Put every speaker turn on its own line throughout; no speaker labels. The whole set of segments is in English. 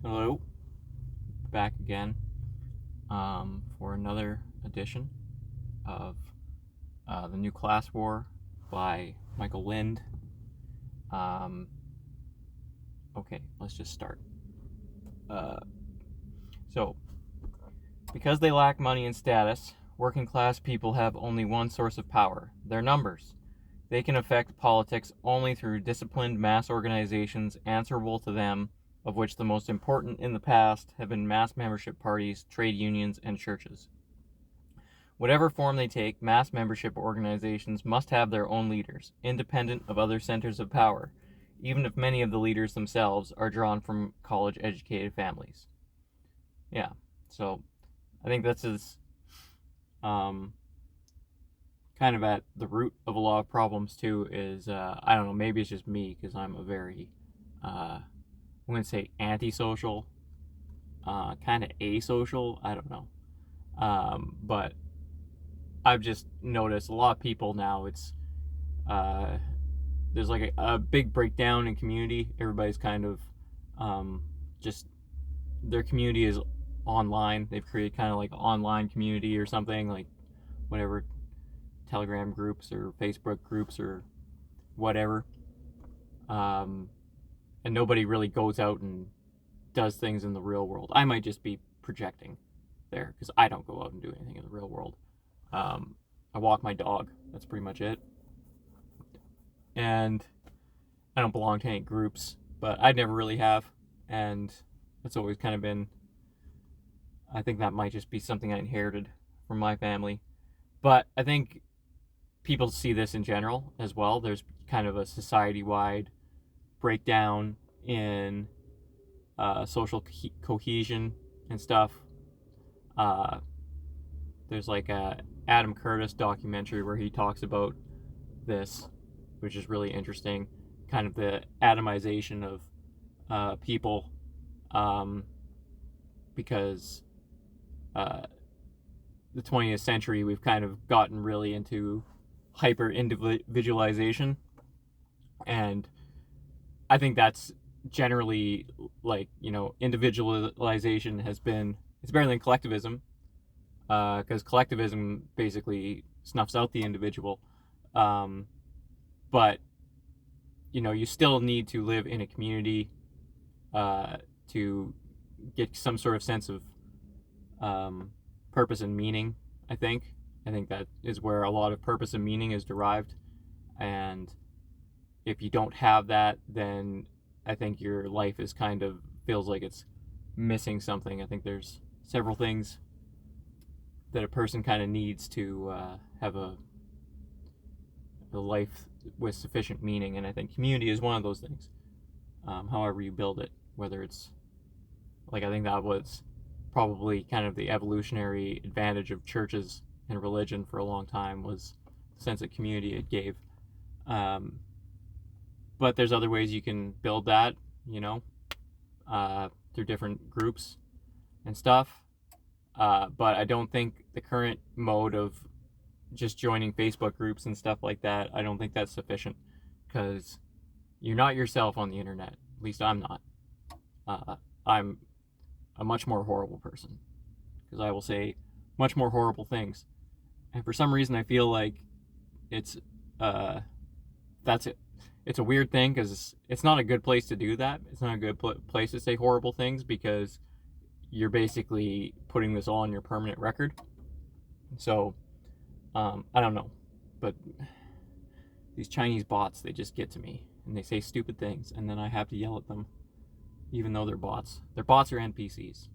Hello, back again for another edition of The New Class War by Michael Lind. Okay, let's just start. So, because they lack money and status, working class people have only one source of power: their numbers. They can affect politics only through disciplined mass organizations answerable to them, of which the most important in the past have been mass membership parties, trade unions, and churches. Whatever form they take, mass membership organizations must have their own leaders, independent of other centers of power, even if many of the leaders themselves are drawn from college-educated families. Yeah, so I think this is kind of at the root of a lot of problems too. Is I don't know, maybe it's just me because I'm a very I wouldn't say antisocial, kind of asocial. I don't know, but I've just noticed a lot of people now. It's there's like a big breakdown in community. Everybody's kind of just their community is online. They've created kind of like an online community or something, like whatever, Telegram groups or Facebook groups or whatever. And nobody really goes out and does things in the real world. I might just be projecting there because I don't go out and do anything in the real world. I walk my dog. That's pretty much it. And I don't belong to any groups, but I never really have. And it's always kind of been, I think that might just be something I inherited from my family. But I think people see this in general as well. There's kind of a society-wide breakdown in social cohesion and stuff. There's like a Adam Curtis documentary where he talks about this, which is really interesting. Kind of the atomization of people, because the 20th century we've kind of gotten really into hyper individualization, and I think that's generally, like, individualization has been, it's better than collectivism, because collectivism basically snuffs out the individual, but you still need to live in a community to get some sort of sense of purpose and meaning. I think that is where a lot of purpose and meaning is derived, and if you don't have that, then I think your life is kind of feels like it's missing something. I think there's several things that a person kind of needs to have a life with sufficient meaning, and I think community is one of those things. However you build it, whether it's like, I think that was probably kind of the evolutionary advantage of churches and religion for a long time, was the sense of community it gave. But there's other ways you can build that, through different groups and stuff. But I don't think the current mode of just joining Facebook groups and stuff like that, I don't think that's sufficient, because you're not yourself on the internet. At least I'm not. I'm a much more horrible person, because I will say much more horrible things, and for some reason I feel like it's that's it. It's a weird thing, because it's not a good place to do that. It's not a good place to say horrible things, because you're basically putting this all on your permanent record. So I don't know, but these Chinese bots, they just get to me, and they say stupid things, and then I have to yell at them, even though they're bots. They're bots or NPCs.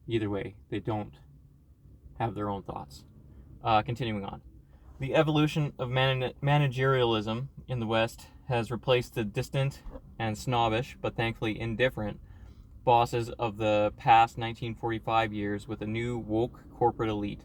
Either way, they don't have their own thoughts. Continuing on. The evolution of managerialism in the West has replaced the distant and snobbish, but thankfully indifferent, bosses of the past 1945 years with a new woke corporate elite.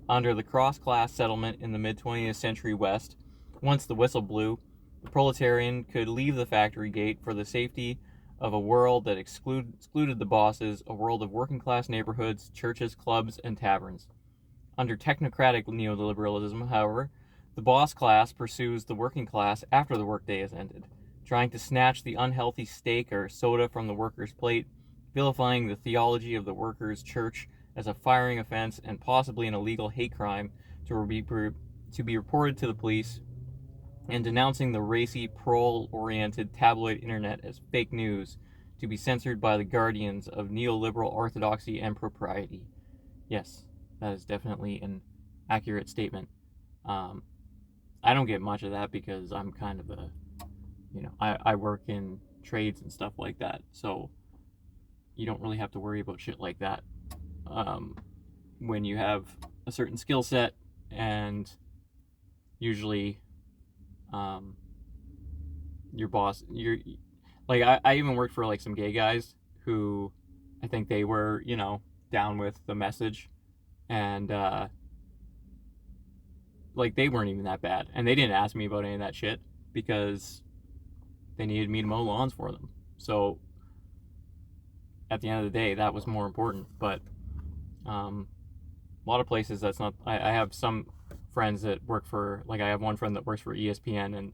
Under the cross-class settlement in the mid-20th-century West, once the whistle blew, the proletarian could leave the factory gate for the safety of a world that excluded the bosses, a world of working-class neighborhoods, churches, clubs, and taverns. Under technocratic neoliberalism, however, the boss class pursues the working class after the workday has ended, trying to snatch the unhealthy steak or soda from the worker's plate vilifying the theology of the workers' church as a firing offense and possibly an illegal hate crime to be reported to the police, and denouncing the racy, prole-oriented tabloid internet as fake news to be censored by the guardians of neoliberal orthodoxy and propriety. Yes, that is definitely an accurate statement. I don't get much of that because I'm kind of a, I work in trades and stuff like that, so you don't really have to worry about shit like that when you have a certain skill set, and usually your boss, like I even worked for like some gay guys who I think they were, down with the message, and like they weren't even that bad, and they didn't ask me about any of that shit because they needed me to mow lawns for them. So at the end of the day, that was more important. But a lot of places that's not. I have some friends that work for, like I have one friend that works for ESPN, and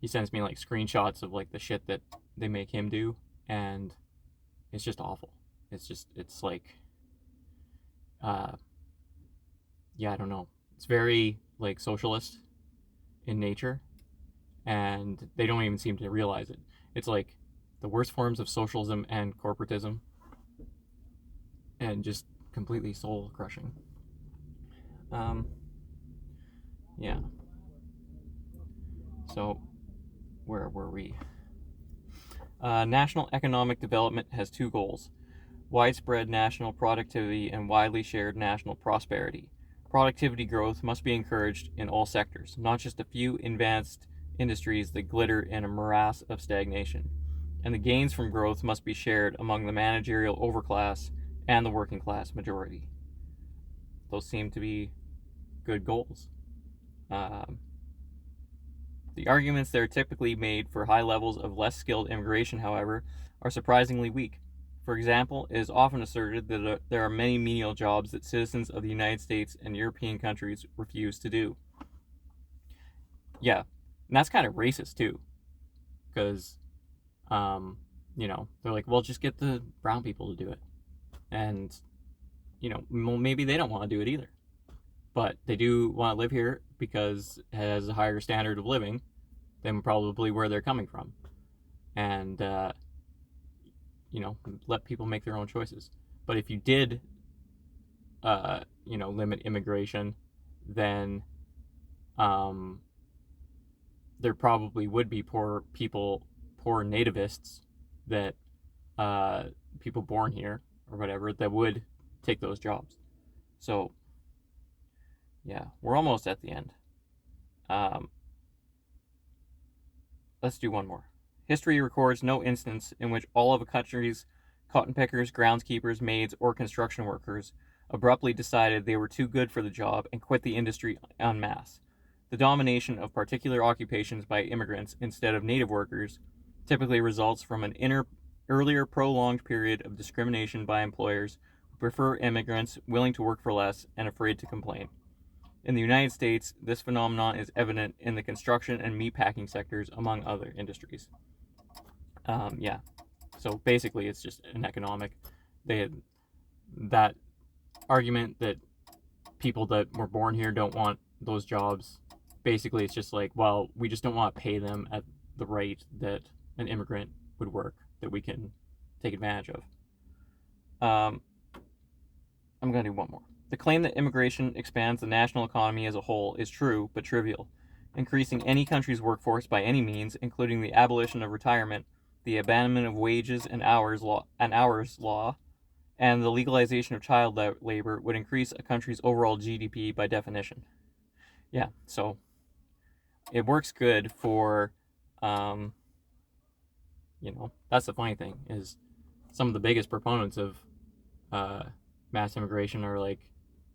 he sends me like screenshots of like the shit that they make him do, and it's just awful. It's like yeah, I don't know. It's very like socialist in nature, and they don't even seem to realize it. It's like the worst forms of socialism and corporatism, and just completely soul crushing. Yeah. So, where were we? National economic development has two goals: widespread national productivity and widely shared national prosperity. Productivity growth must be encouraged in all sectors, not just a few advanced industries that glitter in a morass of stagnation. And the gains from growth must be shared among the managerial overclass and the working class majority. Those seem to be good goals. The arguments that are typically made for high levels of less skilled immigration, however, are surprisingly weak. For example, it is often asserted that there are many menial jobs that citizens of the United States and European countries refuse to do. Yeah, and that's kind of racist too, because, they're like, well, just get the brown people to do it. And, well, maybe they don't want to do it either. But they do want to live here because it has a higher standard of living than probably where they're coming from. And, let people make their own choices. But if you did, limit immigration, then there probably would be poor nativists that people born here or whatever that would take those jobs. So, yeah, we're almost at the end. Let's do one more. History records no instance in which all of a country's cotton pickers, groundskeepers, maids, or construction workers abruptly decided they were too good for the job and quit the industry en masse. The domination of particular occupations by immigrants instead of native workers typically results from an earlier prolonged period of discrimination by employers who prefer immigrants willing to work for less and afraid to complain. In the United States, this phenomenon is evident in the construction and meatpacking sectors, among other industries. Yeah, so basically it's just an economic. They had that argument that people that were born here don't want those jobs. Basically, it's just like, well, we just don't want to pay them at the rate that an immigrant would work, that we can take advantage of. I'm going to do one more. The claim that immigration expands the national economy as a whole is true, but trivial. Increasing any country's workforce by any means, including the abolition of retirement, the abandonment of wages and hours law, and the legalization of child labor would increase a country's overall GDP by definition. Yeah, so it works good for, that's the funny thing, is some of the biggest proponents of mass immigration are like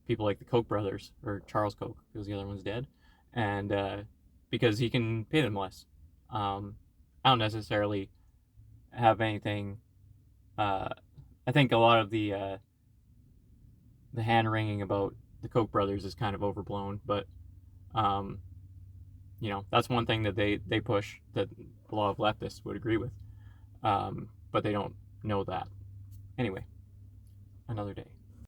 people like the Koch brothers, or Charles Koch, because the other one's dead, and because he can pay them less. I don't necessarily have anything. I think a lot of the hand wringing about the Koch brothers is kind of overblown, but that's one thing that they push that a lot of leftists would agree with, but they don't know that, Anyway, another day.